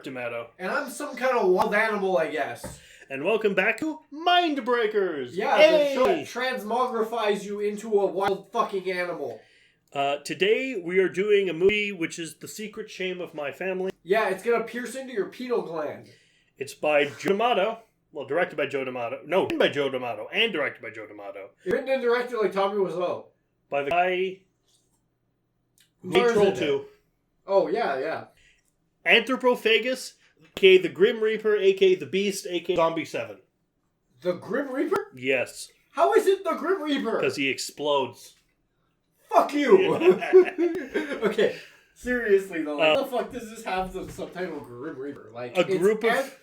Tomato. And I'm some kind of wild animal, I guess. And welcome back to Mindbreakers! Yeah, hey! the show that transmogrifies you into a wild fucking animal. Today we are doing a movie which is The Secret Shame of My Family. Yeah, it's gonna pierce into your pineal gland. It's by Joe D'Amato. Well, directed by Joe D'Amato. No, written by Joe D'Amato and directed by Joe D'Amato. Written and directed like Tommy Wiseau. By the guy who made Troll 2. Oh, yeah. Anthropophagus, a.k.a. the Grim Reaper, a.k.a. the Beast, a.k.a. Zombie 7. The Grim Reaper? Yes. How is it the Grim Reaper? Because he explodes. Fuck you! Okay, seriously though, how the fuck does this have the subtitle Grim Reaper? Like a group of...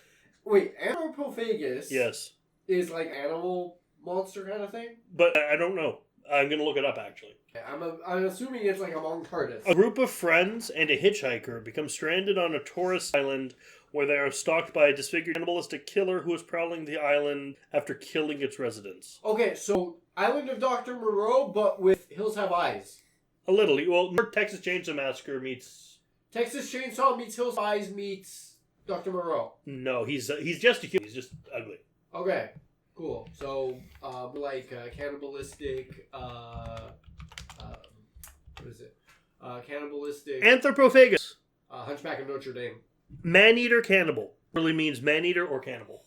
Wait, Anthropophagus Yes. is like animal monster kind of thing? But I don't know. I'm going to look it up, actually. I'm assuming it's like among artists. A group of friends and a hitchhiker become stranded on a tourist island where they are stalked by a disfigured cannibalistic killer who is prowling the island after killing its residents. Okay, so Island of Dr. Moreau, but with Hills Have Eyes. A little. Well, Texas Chainsaw Massacre meets... Texas Chainsaw meets Hills Have Eyes meets Dr. Moreau. No, he's just a human. He's just ugly. Okay, cool. So, cannibalistic, what is it? Cannibalistic... Anthropophagus. Hunchback of Notre Dame. Man-eater cannibal. Really means man-eater or cannibal.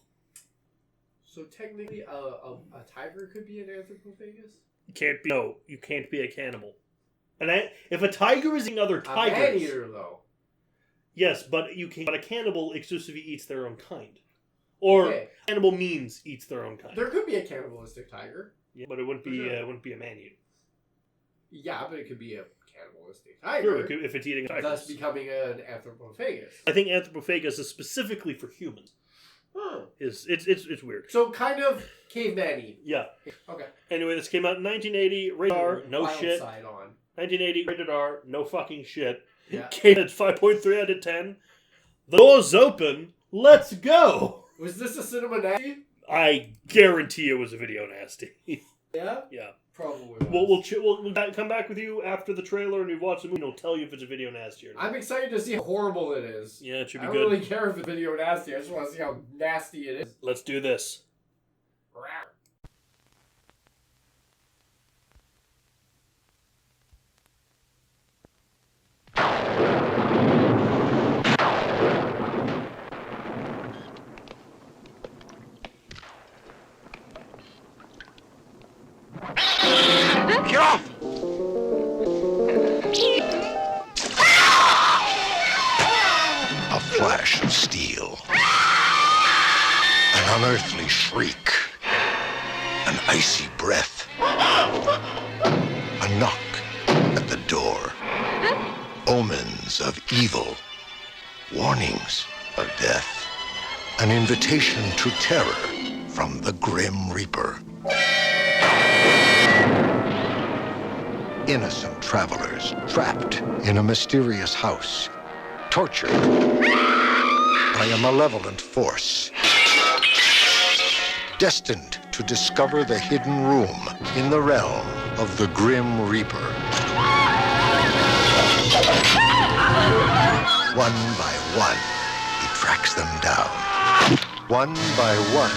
So technically, a tiger could be an anthropophagus? You can't be a cannibal. And if a tiger is eating other tigers... A man-eater, though. Yes, but a cannibal exclusively eats their own kind. Or cannibal means eats their own kind. There could be a cannibalistic tiger. Yeah, but it wouldn't be a man-eater. Yeah, but it could be a cannibalistic tiger. Sure, if it's eating tigers. Thus becoming an anthropophagus. I think Anthropophagus is specifically for humans. Huh. It's weird. So kind of caveman-y. Yeah. Okay. Anyway, this came out in 1980. Rated R, no shit. Side on. 1980, rated R, no fucking shit. Yeah. Came at 5.3 out of 10. The door's open. Let's go. Was this a cinema nasty? I guarantee it was a video nasty. Yeah? Yeah. Probably. We'll come back with you after the trailer and we've watched the movie and we'll tell you if it's a video nasty or not. I'm excited to see how horrible it is. Yeah, it should be good. good. I don't really care if it's video nasty. I just want to see how nasty it is. Let's do this. Get off! A flash of steel. An unearthly shriek. An icy breath. A knock at the door. Omens of evil. Warnings of death. An invitation to terror from the Grim Reaper. Innocent travelers trapped in a mysterious house, tortured by a malevolent force, destined to discover the hidden room in the realm of the Grim Reaper. One by one, he tracks them down. One by one,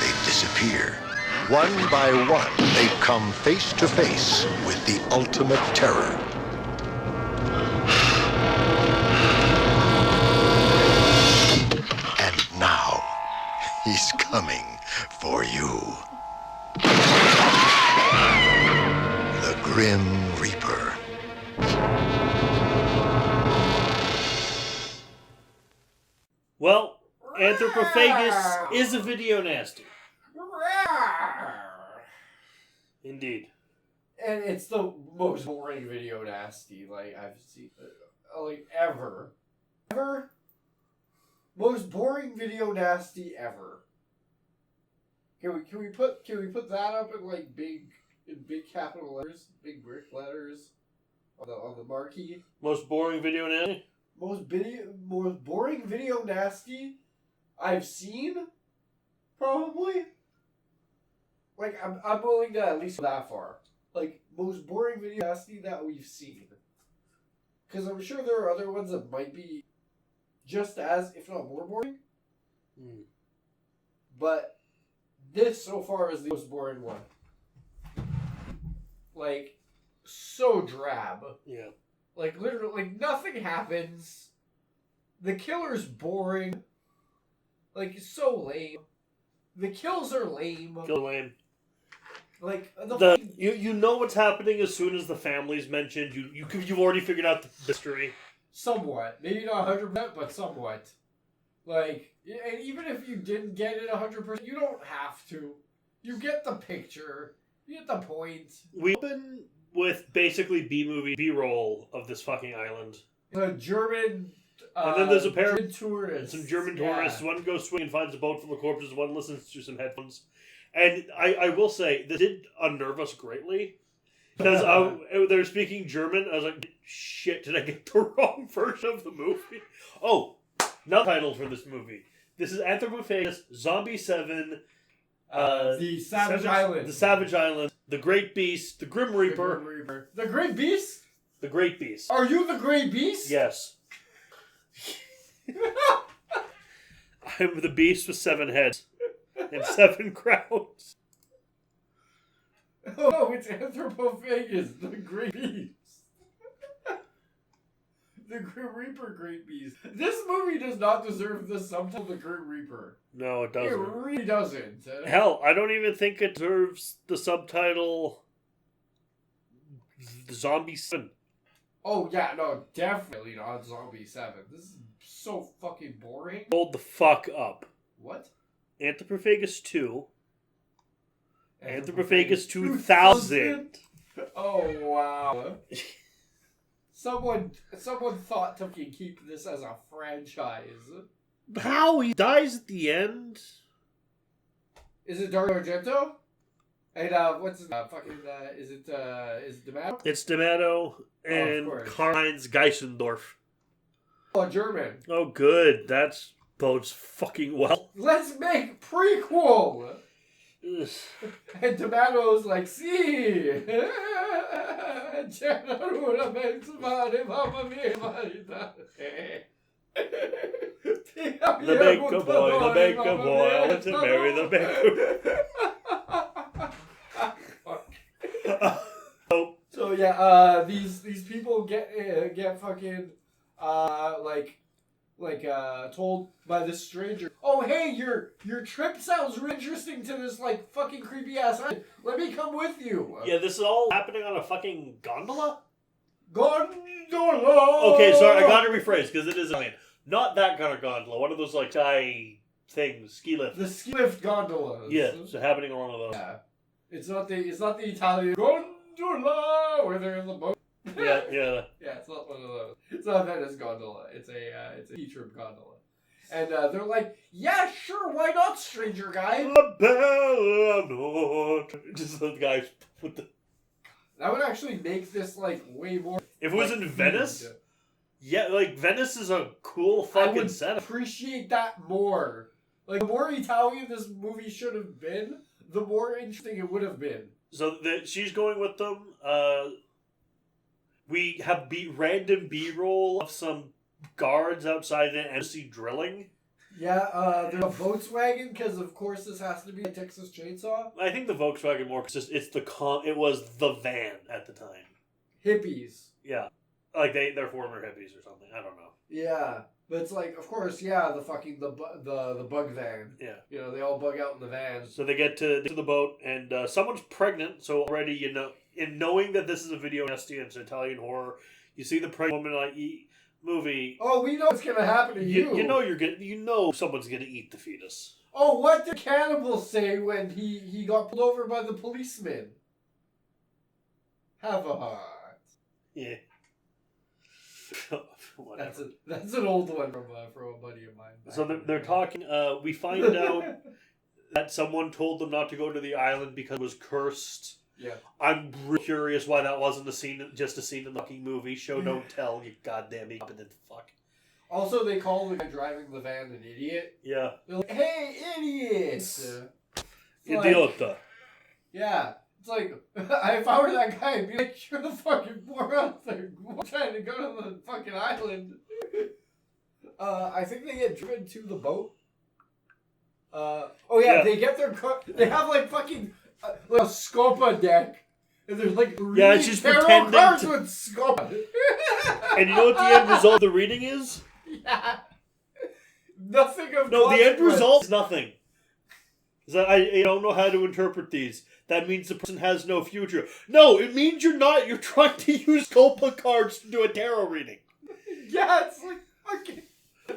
they disappear. One by one, they come face to face with the ultimate terror. And now, he's coming for you. The Grim Reaper. Well, Anthropophagus is a video nasty. Indeed. And it's the most boring video nasty, I've seen, ever. Ever? Most boring video nasty ever. Can we put that up in big capital letters, big brick letters on the marquee? Most boring video nasty? Most boring video nasty I've seen? Probably? I'm willing to at least go that far. Most boring video nasty that we've seen. Because I'm sure there are other ones that might be just as, if not more boring. Mm. But this so far is the most boring one. Like, so drab. Yeah. Like, literally, like, nothing happens. The killer's boring. Like, it's so lame. The kills are lame. Kill lame. Like, you know what's happening as soon as the family's mentioned. You've already figured out the mystery. Somewhat. Maybe not 100%, but somewhat. Like, and even if you didn't get it 100%, you don't have to. You get the picture. You get the point. We open with basically B-movie, B-roll of this fucking island. The German... and then there's a pair of tourists. Some German tourists. One goes swimming and finds a boat full of corpses. One listens to some headphones. And I will say, this did unnerve us greatly. Because they're speaking German. I was like, shit, did I get the wrong version of the movie? Oh, now title for this movie. This is Anthropophagus, Zombie 7, the Savage Island. The Savage Island, The Great Beast, The Grim Reaper. The Great Beast? The Great Beast. Are you the Great Beast? Yes. I'm the beast with 7 heads and 7 crowns. Oh, it's Anthropophagus, the Great Beast. The Grim Reaper Great Beast. This movie does not deserve the subtitle The Grim Reaper. No, it doesn't. It really doesn't. Hell, I don't even think it deserves the subtitle Zombie 7. Oh, yeah, no, definitely not Zombie 7. This is so fucking boring. Hold the fuck up. What? Anthropophagus 2. Anthropophagus 2000. Oh, wow. Someone thought to keep this as a franchise. How? He dies at the end? Is it Dario Argento? And what's his is it D'Amato? It's D'Amato and Karl-Heinz Geissendorf. Oh, German. Oh, good. That bodes fucking well. Let's make prequel. And D'Amato's like, see. The baker boy, I want to marry the baker. So yeah, these people get fucking told by this stranger, oh hey, your trip sounds really interesting to this like fucking creepy ass island. Let me come with you. Yeah, this is all happening on a fucking gondola? Gondola! Okay, sorry, I gotta rephrase, because it is, not that kind of gondola, one of those like sky things, ski lift. The ski lift gondolas. Yeah, so happening on one of those. Yeah. It's not the Italian gondola where they're in the boat. Yeah. Yeah, it's not one of those. It's not Venice gondola. It's a ski trip gondola. And they're like, yeah, sure, why not, stranger guy? Just the guys with the... That would actually make this like way more. If it was in Venice, yeah, like Venice is a cool fucking setup. I would appreciate that more. Like the more Italian this movie should have been, the more interesting it would have been. So she's going with them. We have random B-roll of some guards outside an embassy drilling. Yeah, there's a Volkswagen because of course this has to be a Texas Chainsaw. I think the Volkswagen more because it was the van at the time. Hippies. Yeah, like they're former hippies or something. I don't know. Yeah, but it's like, of course, yeah, the bug van. Yeah, you know, they all bug out in the van. So they get to the boat and someone's pregnant. So already in knowing that this is a video nasty and it's Italian horror, you see the pregnant woman like movie. Oh, we know what's gonna happen to you. You know someone's gonna eat the fetus. Oh, what did Cannibal say when he got pulled over by the policeman? Have a heart. Yeah. That's an old one from a buddy of mine. So they're talking. We find out that someone told them not to go to the island because it was cursed. Yeah. I'm really curious why that wasn't just a scene in the fucking movie. Show don't tell, you goddamn incompetent fuck. Also, they call the guy driving the van an idiot. Yeah. They're like, hey, idiot! Idiota. Yeah. It's like, if I were that guy, I'd be like, you're the fucking moron. I'm trying to go to the fucking island. I think they get driven to the boat. Oh yeah, they get their they have like fucking like a Scopa deck. And there's like she's tarot pretending cards to... with Scopa. And you know what the end result of the reading is? Yeah. Nothing of No, the end result is nothing. I don't know how to interpret these. That means the person has no future. No, it means you're trying to use Copa cards to do a tarot reading. Yeah, it's like fucking...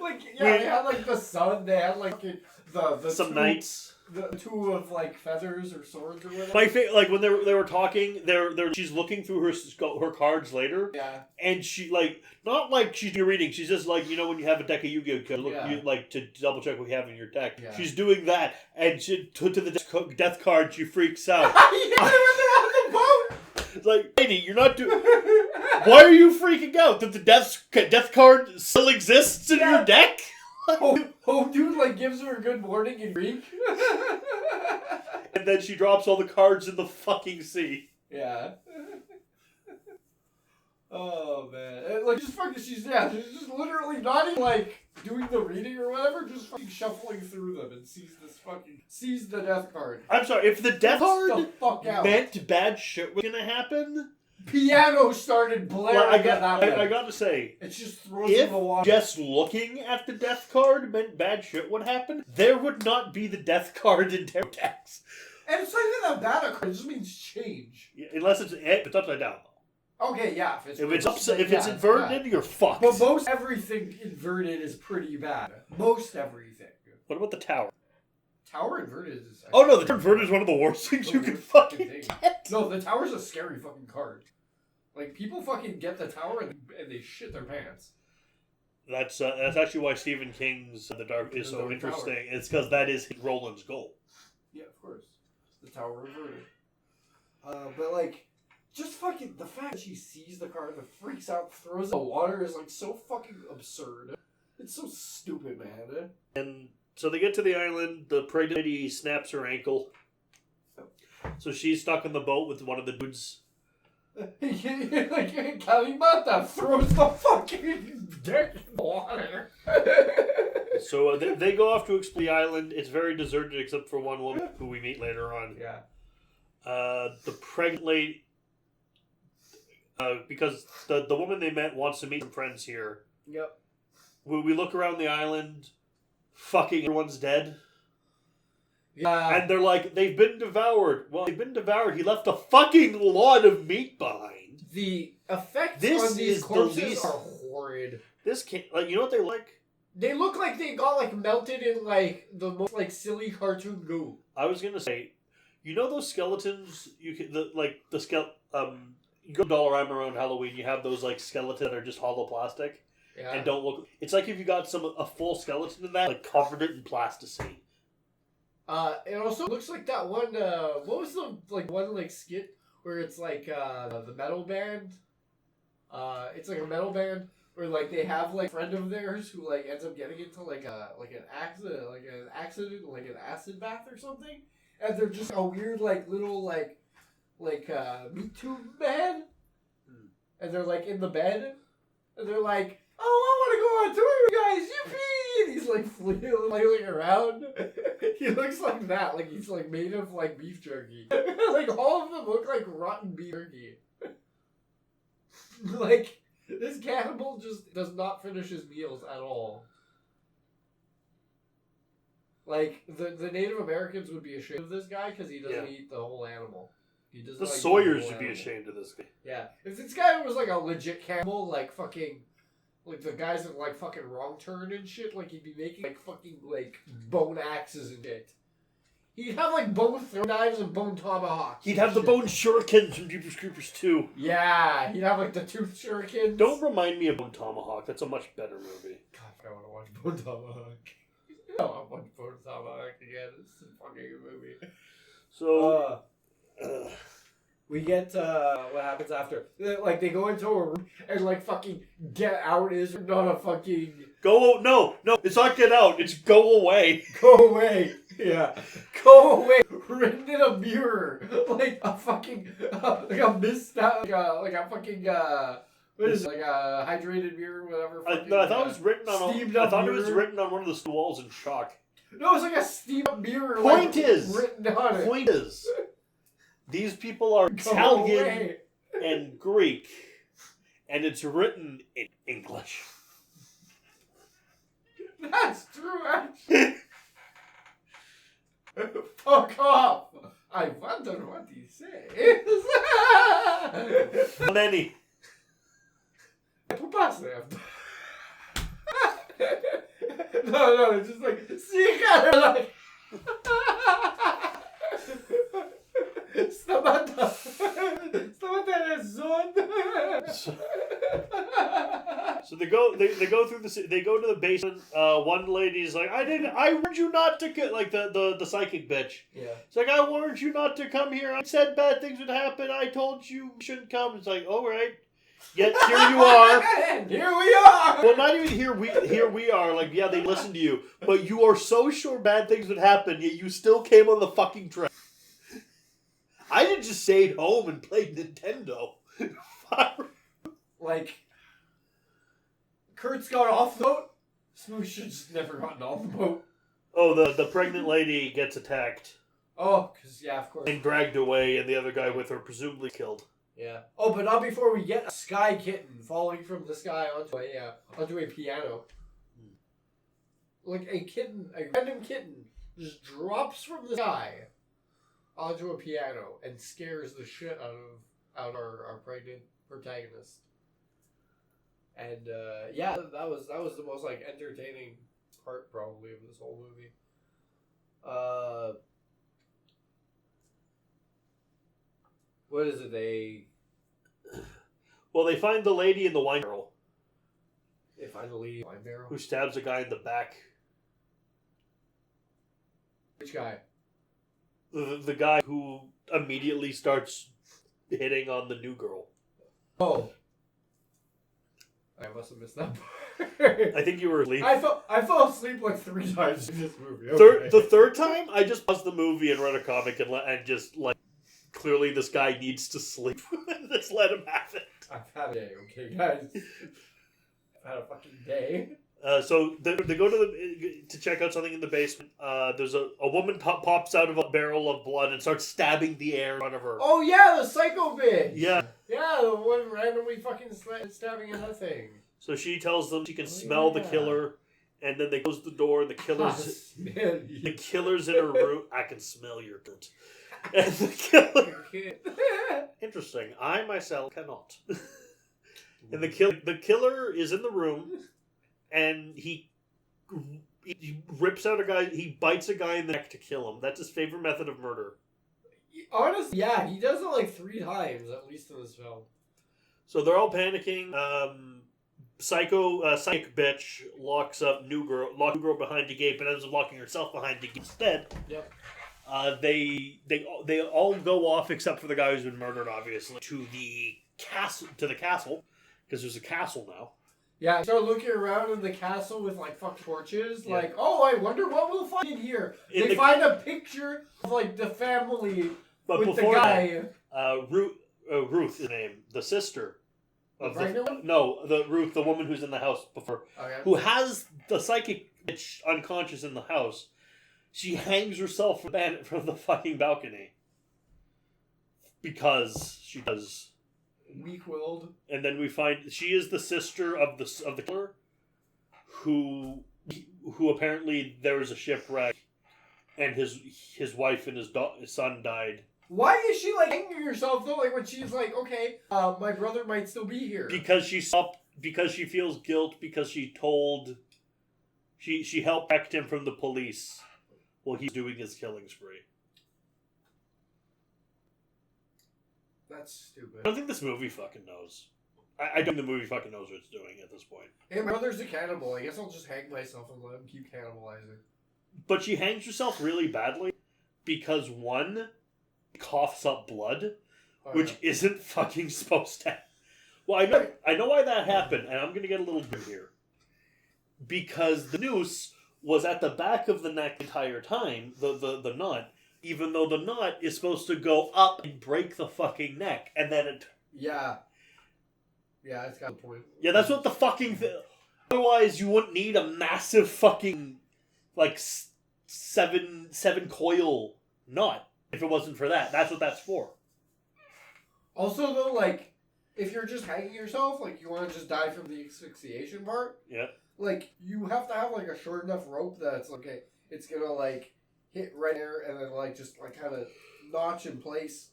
Like, yeah, they had like the sun, they had like the some knights. The two of like feathers or swords or whatever. My like when they were talking, she's looking through her cards later. Yeah. And she like not like she's doing a reading. She's just like, you know, when you have a deck of Yu-Gi-Oh cards, you like to double check what you have in your deck. Yeah. She's doing that, and she to the death card. She freaks out. Yeah, when they're on the boat. It's like, lady, you're not doing. Why are you freaking out that the death card still exists in your deck? Oh, dude, like, gives her a good morning in Greek. And then she drops all the cards in the fucking sea. Yeah. Oh, man. Like, just fucking, she's just literally not even, like, doing the reading or whatever, just fucking shuffling through them and sees the death card. I'm sorry, if the death card the meant bad shit was gonna happen... Piano started blaring I gotta say, it just throws in the water. Just looking at the death card meant bad shit would happen, there would not be the death card in tarot decks. And it's not even that bad a card, it just means change. Yeah, unless it's upside down. Okay, yeah. If it's inverted, you're fucked. But most everything inverted is pretty bad. Most everything. What about the tower? Tower inverted is... Oh no, the tower inverted is one of the worst things you can fucking get. No, the tower's a scary fucking card. Like, people fucking get the tower and they shit their pants. That's actually why Stephen King's The Dark is so interesting. Tower. It's because that is Roland's goal. Yeah, of course. The tower inverted. But like, just fucking the fact that she sees the card and freaks out, throws it in the water is like so fucking absurd. It's so stupid, man. And so they get to the island. The pregnant lady snaps her ankle, so she's stuck in the boat with one of the dudes. Like Kalimata throws the fucking deck in the water. So they go off to explore the island. It's very deserted except for one woman who we meet later on. Yeah. The pregnant lady, because the woman they met wants to meet some friends here. Yep. We look around the island, fucking everyone's dead. Yeah. And they're like, they've been devoured. Well, they've been devoured. He left a fucking lot of meat behind. The effects on these corpses are horrid. This can't, like, you know what they like? They look like they got, like, melted in, like, the most, like, silly cartoon goo. I was gonna say, you know those skeletons, you go to Dollarama around Halloween, you have those, like, skeletons that are just hollow plastic. Yeah. And don't look, it's like if you got a full skeleton in that, like, covered it in plasticine. It also looks like that one, what was the, like, one, like, skit where it's, like, the metal band? It's, like, a metal band where, like, they have, like, a friend of theirs who, like, ends up getting into, like, an accident, like, an acid bath or something. And they're just a weird, like, little, like, meat tube man. And they're, like, in the bed. And they're like, oh, I want to go on tour with you guys, yippee! And he's, like, flailing around. He looks like that, like he's, like, made of, like, beef jerky. Like, all of them look like rotten beef jerky. Like, this cannibal just does not finish his meals at all. Like, the Native Americans would be ashamed of this guy because he doesn't eat the whole animal. He doesn't. The Sawyers should be ashamed of this guy. Yeah. If this guy was, like, a legit cannibal, like, fucking... Like, the guys in, like, fucking Wrong Turn and shit, like, he'd be making, like, fucking, like, bone axes and shit. He'd have, like, bone throw knives and bone tomahawks. He'd have the bone shurikens from Jeepers Creepers 2. Yeah, he'd have, like, the tooth shurikens. Don't remind me of Bone Tomahawk. That's a much better movie. God, I want to watch Bone Tomahawk. I want to watch Bone Tomahawk again. It's a fucking movie. So... we get, what happens after. Like, they go into a room and, like, fucking get out is not a fucking... No, it's not get out, it's go away. Go away. Yeah. Go away. Written in a mirror. Like a fucking, like a fucking, What is it, like a hydrated mirror, whatever? I thought it was written on. I thought it was written on one of the walls in chalk. No, it's like a steamed up mirror. Point like, is, written on it. Point is, these people are Italian and Greek, and it's written in English. That's true, actually. Fuck off! I wonder what he says. Lenny. No, it's just like, see, like, Stamata son. So they go through they go to the basement. One lady's like, I warned you not to like the psychic bitch. Yeah. It's like, I warned you not to come here. I said bad things would happen. I told you shouldn't come. It's like, all right. Yet here you are. Here we are. Well, not even here we are. Like, yeah, they listened to you, but you are so sure bad things would happen, yet you still came on the fucking train. I didn't just stay at home and play Nintendo. Like, Kurt's got off the boat. Smoosh should just never gotten off the boat. Oh, the pregnant lady gets attacked. Oh, because, yeah, of course. And dragged away, and the other guy with her presumably killed. Yeah. Oh, but not before we get a sky kitten falling from the sky onto a piano. Like a random kitten, just drops from the sky onto a piano and scares the shit out our pregnant protagonist. And yeah, that was the most like entertaining part probably of this whole movie. What is it? They find the lady in the wine barrel. They find the lady in the wine barrel? Who stabs a guy in the back. Which guy? The guy who immediately starts hitting on the new girl. Oh. I must have missed that part. I think you were asleep. I fell asleep like 3 times in this movie. Okay. The third time, I just paused the movie and read a comic and just like, clearly this guy needs to sleep. Just let him have it. I've had a day, okay, guys? I've had a fucking day. So they go to check out something in the basement. There's a woman pops out of a barrel of blood and starts stabbing the air in front of her. Oh yeah, the psycho bitch! Yeah. Yeah, the one randomly fucking stabbing at that thing. So she tells them she can smell the killer, and then they close the door and the killer's in her room. I can smell your cunt. And the killer... Interesting. I myself cannot. And the killer is in the room, and he rips out a guy. He bites a guy in the neck to kill him. That's his favorite method of murder. Honestly, yeah, he does it like 3 times at least in this film. So they're all panicking. Psychic bitch locks new girl behind the gate, but ends up locking herself behind the gate instead. Yep. They all go off except for the guy who's been murdered, obviously, to the castle because there's a castle now. Yeah, start looking around in the castle with like fuck torches. Yeah. Like, oh, I wonder what we'll find in here. They find a picture of like the family with the guy. Ruth is the name, the sister of Ruth, the woman who's in the house before, okay. Who has the psychic bitch unconscious in the house. She hangs herself from the fucking balcony because she does. Weak-willed. And then we find she is the sister of the killer, who apparently there was a shipwreck, and his wife and his son died. Why is she like hanging herself though? Like when she's like, okay, my brother might still be here. Because she feels guilt because she helped protect him from the police while he's doing his killing spree. That's stupid. I don't think this movie fucking knows. I don't think the movie fucking knows what it's doing at this point. Hey, my brother's a cannibal. I guess I'll just hang myself and let him keep cannibalizing. But she hangs herself really badly because one coughs up blood, which isn't fucking supposed to. Well, I know why that happened, and I'm gonna get a little bit here. Because the noose was at the back of the neck the entire time, the knot, even though the knot is supposed to go up and break the fucking neck, and then it... Yeah. Yeah, it's got a point. Yeah, that's what the fucking... Otherwise, you wouldn't need a massive fucking, like, seven coil knot if it wasn't for that. That's what that's for. Also, though, like, if you're just hanging yourself, like, you want to just die from the asphyxiation part, Yeah. like, you have to have, like, a short enough rope that it's, okay, it's gonna, like, hit right there and then, like, just, like, kind of notch in place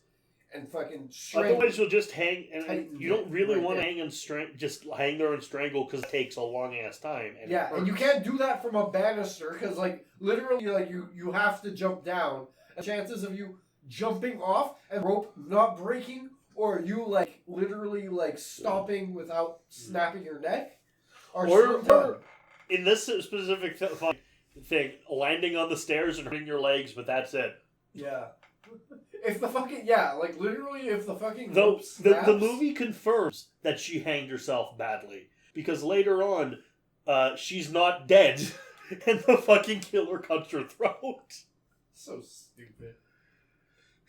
and fucking strangle. Otherwise, you'll just hang, and Tighten you don't really right want to there. hang and just hang there and strangle because it takes a long-ass time. And Yeah, and you can't do that from a banister because, like, literally, like, you have to jump down. And chances of you jumping off and rope not breaking or you, like, literally, like, stopping without snapping your neck are or in this specific thing, landing on the stairs and hurting your legs, but that's it. Yeah. If the fucking... Yeah, like, literally, if the fucking Though rope snaps... the movie confirms that she hanged herself badly. Because later on, she's not dead. And the fucking killer cuts her throat. So stupid.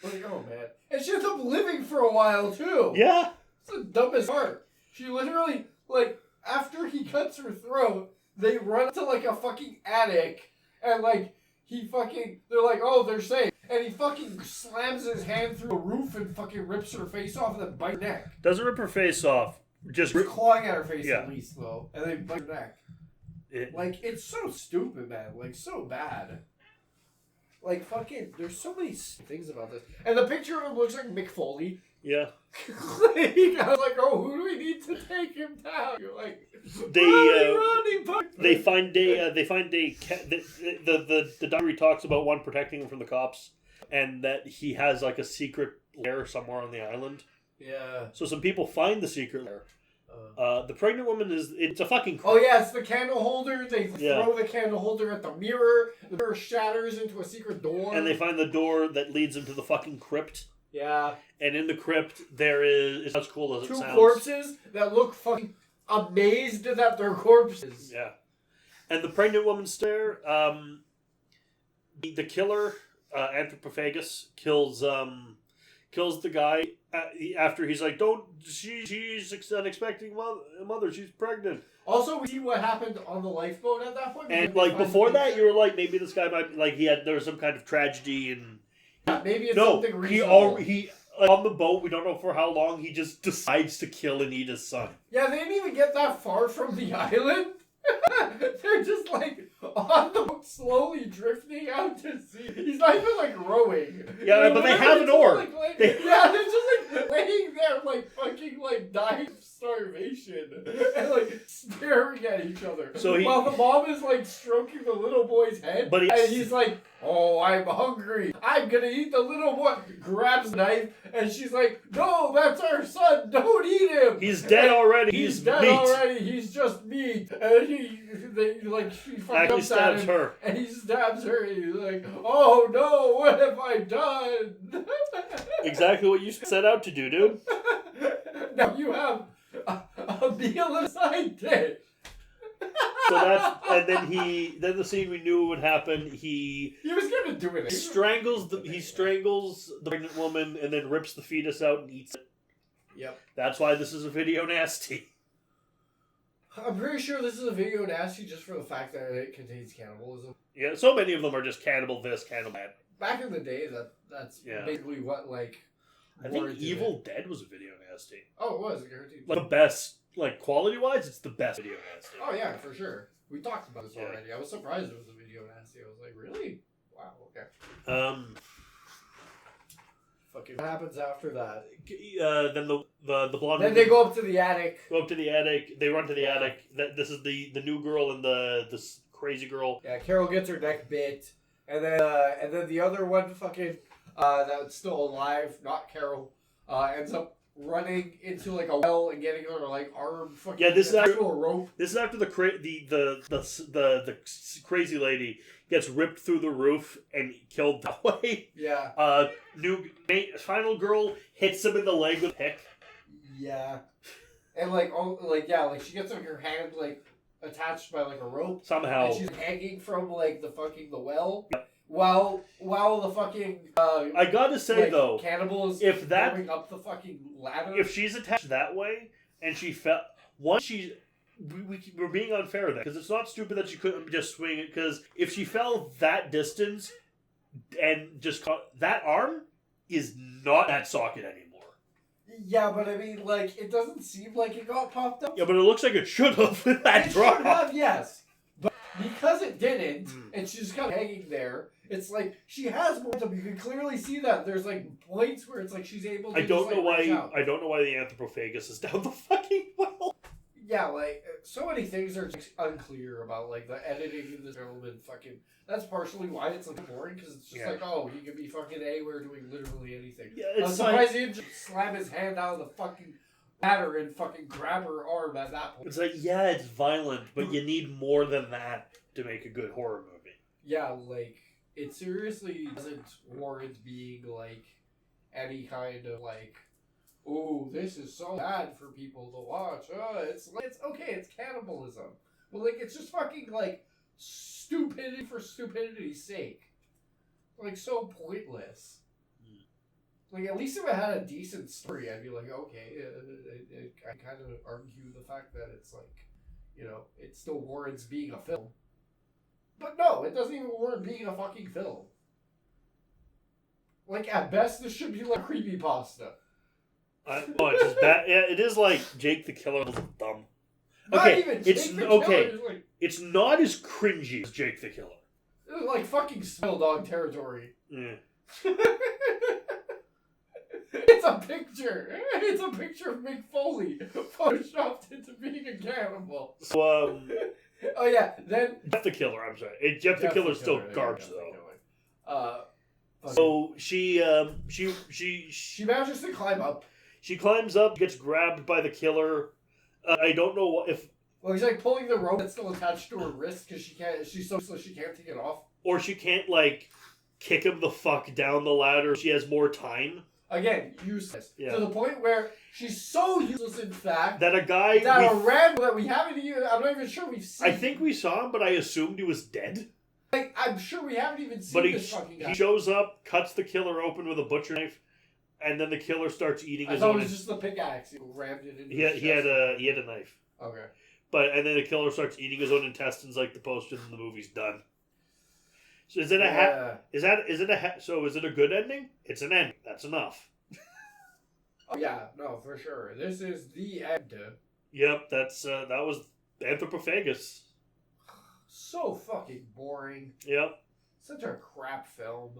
Like, oh, man. And she ends up living for a while, too. Yeah. It's the dumbest part. She literally, like, after he cuts her throat, they run to, like, a fucking attic, and, like, they're like, oh, they're safe. And he fucking slams his hand through the roof and fucking rips her face off and then bites her neck. Doesn't rip her face off. Just He's clawing at her face Yeah. at least, though. And they bite her neck. Like, it's so stupid, man. Like, so bad. Like, fucking, there's so many things about this. And the picture of him looks like Mick Foley. Yeah. Like, I was like, oh, who do we need to take him down? You're like, they find the diary talks about one protecting him from the cops, and that he has like a secret lair somewhere on the island. Yeah. So some people find the secret lair. The pregnant woman it's a fucking... Oh yeah, it's the candle holder. They throw the candle holder at the mirror. The mirror shatters into a secret door. And they find the door that leads into the fucking crypt. Yeah. And in the crypt, there is... It's as cool as it sounds. Two corpses that look fucking amazed that they're corpses. Yeah. And the pregnant woman's there. The killer, Anthropophagus, kills the guy after he's like, she's an expecting mother, she's pregnant. Also, we see what happened on the lifeboat at that point. And like before that, you were like, maybe this guy might like there was some kind of tragedy and maybe it's something reasonable. he on the boat. We don't know for how long. He just decides to kill and eat his son. Yeah, they didn't even get that far from the island. They're just like on the boat, slowly drifting out to sea. He's not even like rowing. Yeah, but they have an oar. They're just like laying there, like fucking like dying of starvation and like staring at each other. So while the mom is like stroking the little boy's head, and he's like, "Oh, I'm hungry. I'm gonna eat the little boy." Grabs the knife, and she's like, "No, that's our son. Don't eat him. He's dead already. He's dead meat. already. He's just meat." And she fucking stabs her, and he stabs her. And he's like, "Oh no, what have I done?" Exactly what you set out to do, dude. Now you have a meal and a side dish. So and then the scene we knew would happen. He was gonna do it. He strangles the pregnant woman and then rips the fetus out and eats it. Yep. That's why this is a video nasty. I'm pretty sure this is a video nasty just for the fact that it contains cannibalism. Yeah, so many of them are just cannibal this, cannibal that. Back in the day, that's basically what like. I think Evil Dead was a video nasty. Oh, it was guaranteed. Like the best, like quality wise, it's the best video nasty. Oh yeah, for sure. We talked about this already. I was surprised it was a video nasty. I was like, really? Wow. Okay. Fucking. What happens after that? Then the blonde. Then they go up to the attic. Go up to the attic. They run to the attic. This is the new girl and this crazy girl. Yeah, Carol gets her neck bit, and then the other one fucking that's still alive, not Carol, ends up running into like a well and getting her like arm fucking. Yeah, this is after a rope. This is after the crazy lady gets ripped through the roof and killed that way. Yeah. Final girl hits him in the leg with a pick. Yeah. And she gets like her hand like attached by like a rope somehow. And she's hanging from like the well. Yep. While the fucking I gotta say though, Cannibal is going up the fucking ladder. If she's attached that way and she fell. Once we're being unfair there because it's not stupid that she couldn't just swing it. Because if she fell that distance and just caught that arm is not that socket anymore. Yeah, but I mean, like, it doesn't seem like it got popped up. Yeah, but it looks like it should have with that drop. It should have, yes. But because it didn't, and she's kind of hanging there, it's like she has momentum. You can clearly see that. There's like points where it's like she's able to. I don't know why the Anthropophagus is down the fucking well. Yeah, like so many things are just unclear about like the editing in this film and fucking. That's partially why it's like boring because it's just like, oh, he could be fucking anywhere doing literally anything. Yeah, I'm surprised he didn't just slam his hand out of the fucking ladder and fucking grab her arm at that point. It's like, yeah, it's violent, but you need more than that to make a good horror movie. Yeah, like it seriously doesn't warrant being like any kind of like, oh, this is so bad for people to watch. It's okay, it's cannibalism. But like it's just fucking like stupidity for stupidity's sake. Like so pointless. Like at least if it had a decent story, I'd be like, okay, I kind of argue the fact that it's like, you know, it still warrants being a film. But no, it doesn't even warrant being a fucking film. Like at best, this should be like creepypasta. It's just bad. Yeah, it is like Jake the Killer was dumb. Not even Jake the Killer. Like, it's not as cringy as Jake the Killer. It was like fucking smell dog territory. Yeah. It's a picture. It's a picture of Mick Foley photoshopped into being a cannibal. So, oh yeah, then Jeff the Killer. I'm sorry, Jeff the Killer's still garbage though. So she manages to climb up. She climbs up, gets grabbed by the killer. I don't know if. Well, he's like pulling the rope that's still attached to her wrist because she can't. She's so she can't take it off. Or she can't like kick him the fuck down the ladder. She has more time. Again, useless. Yeah. To the point where she's so useless, in fact, that a guy that we haven't even. I'm not even sure we've seen. I think we saw him, but I assumed he was dead. Like I'm sure we haven't even seen this fucking guy. He shows up, cuts the killer open with a butcher knife, and then the killer starts eating his own. I thought it was just the pickaxe. He rammed it into. He had a knife. Okay. And then the killer starts eating his own intestines like the poster, and the movie's done. So is it So is it a good ending? It's an ending. That's enough. Oh yeah, no, for sure. This is the end. Yep, that was Anthropophagus. So fucking boring. Yep. Such a crap film.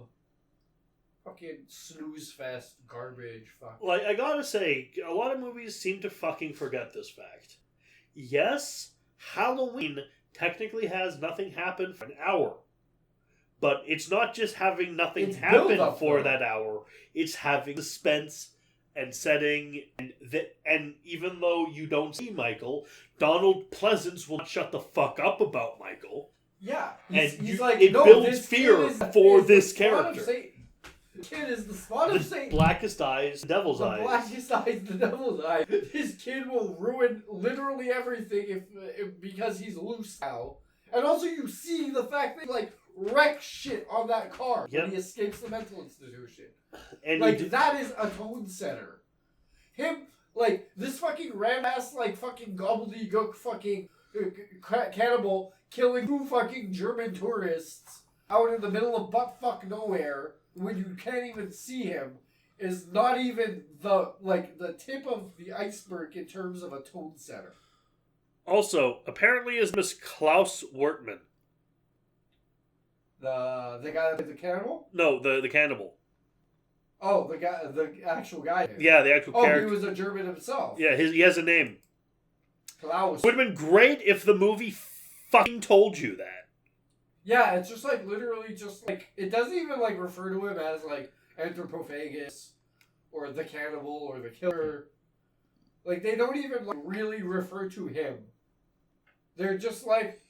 Fucking snooze fest garbage. Fuck. Like I gotta say, a lot of movies seem to fucking forget this fact. Yes, Halloween technically has nothing happen for an hour. But it's not just having nothing happen for that hour. It's having suspense and setting. And even though you don't see Michael, Donald Pleasance will not shut the fuck up about Michael. Yeah. He's like, it builds fear for this character. The kid is the spawn of Satan. Blackest eyes, the devil's eyes. The blackest eyes, the devil's eyes. His kid will ruin literally everything if because he's loose now. And also you see the fact that like wreck shit on that car when he escapes the mental institution. And like that is a tone setter. Him like this fucking ram-ass like fucking gobbledygook fucking cannibal killing 2 fucking German tourists out in the middle of buttfuck nowhere when you can't even see him is not even the tip of the iceberg in terms of a tone setter. Also, apparently is Miss Klaus Wortman. The guy that played the cannibal? No, the cannibal. Oh, the actual guy. Yeah, the actual character. Oh, he was a German himself. Yeah, he has a name. Klaus. Would have been great if the movie fucking told you that. Yeah, it's just like literally just like it doesn't even like refer to him as like Anthropophagus or the cannibal or the killer. Like they don't even like really refer to him. They're just like,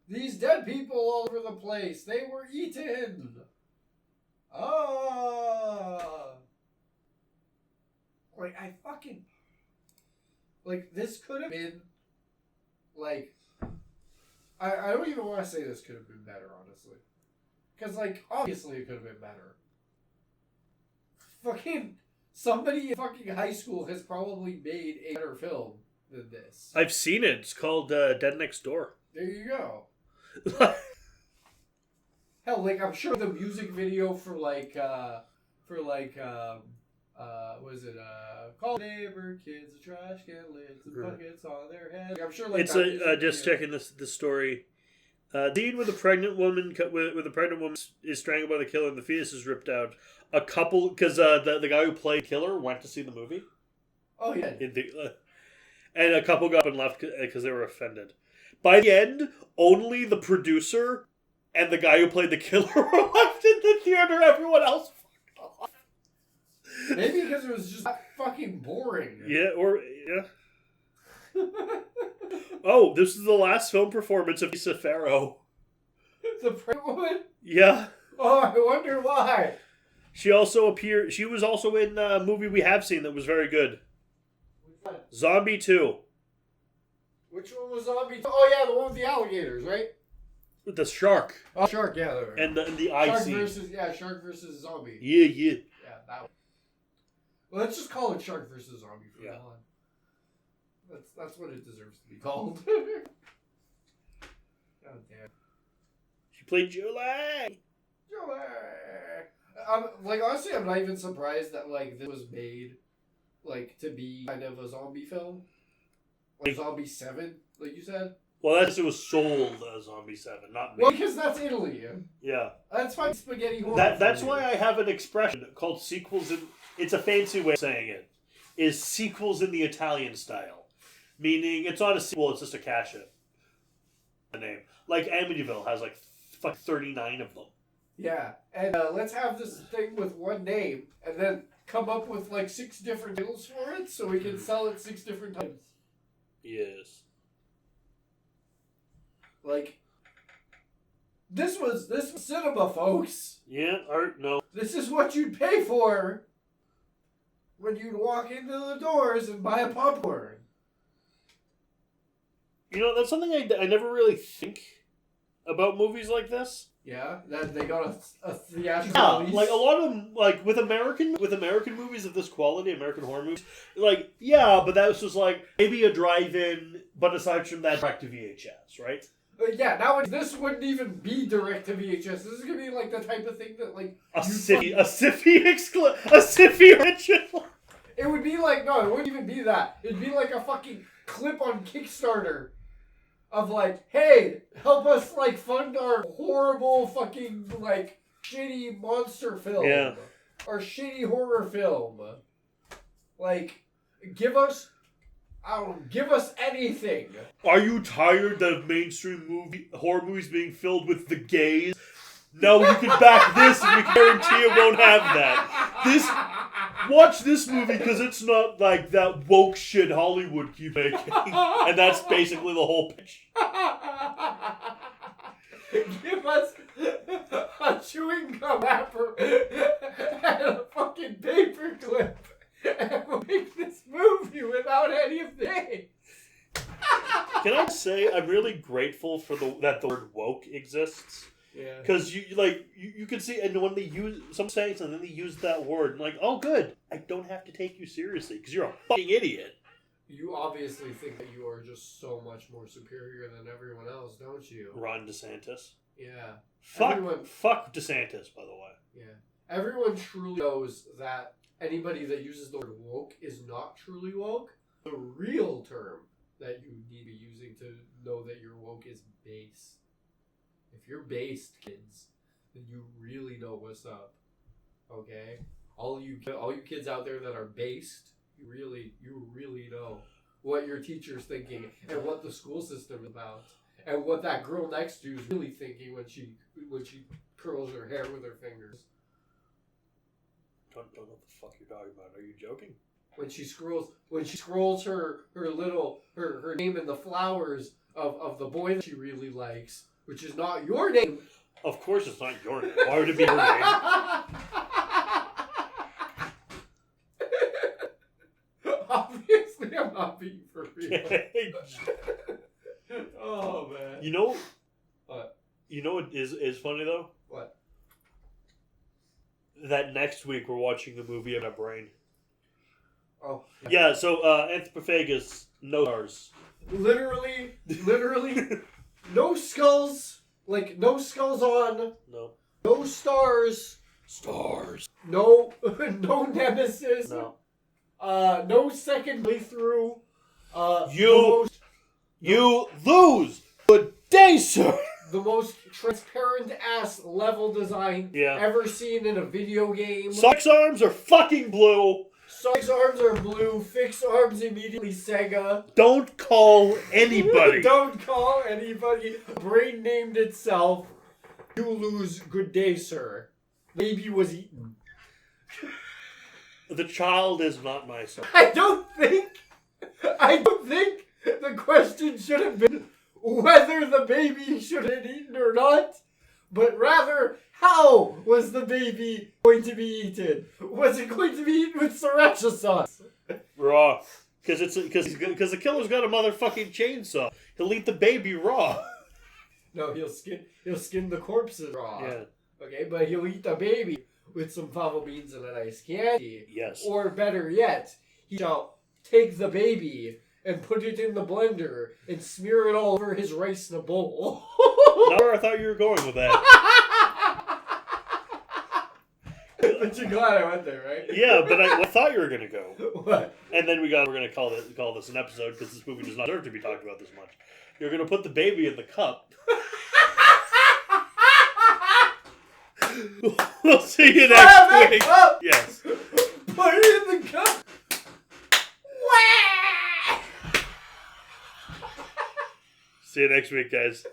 these dead people all over the place. They were eaten. Like I fucking like this could have been like I don't even want to say this could have been better, honestly. Because, like, obviously it could have been better. Fucking Somebody in fucking high school has probably made a better film than this. I've seen it. It's called Dead Next Door. There you go. Hell, like, I'm sure the music video for call neighbor kids, a trash can lids, and buckets on their heads. I'm sure, like, it's just checking this story. Scene with a pregnant woman with a pregnant woman is strangled by the killer and the fetus is ripped out. A couple, because the guy who played killer went to see the movie. Oh yeah. And a couple got up and left because they were offended. By the end, only the producer and the guy who played the killer were left in the theater. Everyone else fucked off. Maybe because it was just fucking boring. Yeah. Oh, this is the last film performance of Lisa Farrow. The pregnant woman? Yeah. Oh, I wonder why. She was also in a movie we have seen that was very good. Which one? Zombie 2. Which one was Zombie? Oh yeah, the one with the alligators, right? With the shark. Oh, shark, yeah. And the eye scene. Shark versus zombie. Yeah. Yeah, that one. Well, let's just call it Shark versus Zombie from now on. That's what it deserves to be called. God damn. She played Julie. Like, honestly, I'm not even surprised that, like, this was made, like, to be kind of a zombie film. Like Zombie 7, like you said. Well, it was sold as Zombie 7, not me. Well, because that's Italy. Yeah. That's fine spaghetti horror. That's why I have an expression called sequels in... It's a fancy way of saying it. Is sequels in the Italian style. Meaning, it's not a sequel, it's just a cash-in. The name. Like, Amityville has, like, 39 of them. Yeah. And let's have this thing with one name, and then come up with, like, 6 different titles for it, so we can sell it 6 different times. Yes. Like, this was cinema, folks. Yeah, art, no. This is what you'd pay for when you'd walk into the doors and buy a popcorn. You know, that's something I never really think about movies like this. Yeah, that they got a theatrical release. Like a lot of them, like with American movies of this quality, American horror movies, like but that was just like maybe a drive-in, but aside from that, direct to VHS, right? Yeah, now this wouldn't even be direct to VHS. This is gonna be like the type of thing that like a Siffy original. It would be like it wouldn't even be that. It'd be like a fucking clip on Kickstarter. Of like, hey, help us like fund our horrible fucking like shitty monster film. Yeah. Or shitty horror film. Like, give us anything. Are you tired of mainstream horror movies being filled with the gays? No, you can back this and we guarantee it won't have that. Watch this movie because it's not like that woke shit Hollywood keep making. And that's basically the whole pitch. Give us a chewing gum wrapper and a fucking paperclip and we'll make this movie without any of this. Can I say I'm really grateful for that the word woke exists? Yeah. Because you can see, and when they use some sayings and then they use that word, and like, oh good, I don't have to take you seriously because you're a fucking idiot. You obviously think that you are just so much more superior than everyone else, don't you? Ron DeSantis. Yeah. Fuck DeSantis, by the way. Yeah. Everyone truly knows that anybody that uses the word woke is not truly woke. The real term that you need to be using to know that you're woke is base. If you're based, kids, then you really know what's up. Okay? All you kids out there that are based, you really know what your teacher's thinking and what the school system is about. And what that girl next to you is really thinking when she curls her hair with her fingers. Don't know what the fuck you're talking about. Are you joking? When she scrolls her name in the flowers of the boy that she really likes, which is not your name. Of course it's not your name. Why would it be your name? Obviously, I'm not being for real. Oh, man. You know... What? You know what is funny, though? What? That next week we're watching the movie of my brain. Oh. Yeah, so Anthropophagus, no stars. Literally, no skulls. Like, no skulls on. No. No stars. Stars. No nemesis. No. No second playthrough. You lose. Good day, sir. The most transparent ass level design ever seen in a video game. Sonic's arms are fucking blue. Sonic's arms are blue. Fix arms immediately Sega. Don't call anybody. Don't call anybody. Brain named itself. You lose. Good day, sir. Baby was eaten. The child is not my son. I don't think the question should have been whether the baby should have eaten or not, but rather, how was the baby going to be eaten? Was it going to be eaten with sriracha sauce? Raw. Because the killer's got a motherfucking chainsaw. He'll eat the baby raw. No, he'll skin the corpses raw. Yeah. Okay, but he'll eat the baby with some fava beans and a nice candy. Yes. Or better yet, he shall take the baby and put it in the blender and smear it all over his rice in a bowl. Not where I thought you were going with that. But you're glad I went there, right? Yeah, but I thought you were going to go. What? And then we're going to call this an episode because this movie does not deserve to be talked about this much. You're going to put the baby in the cup. We'll see you next week. Cup. Yes. Put it in the cup. See you next week, guys.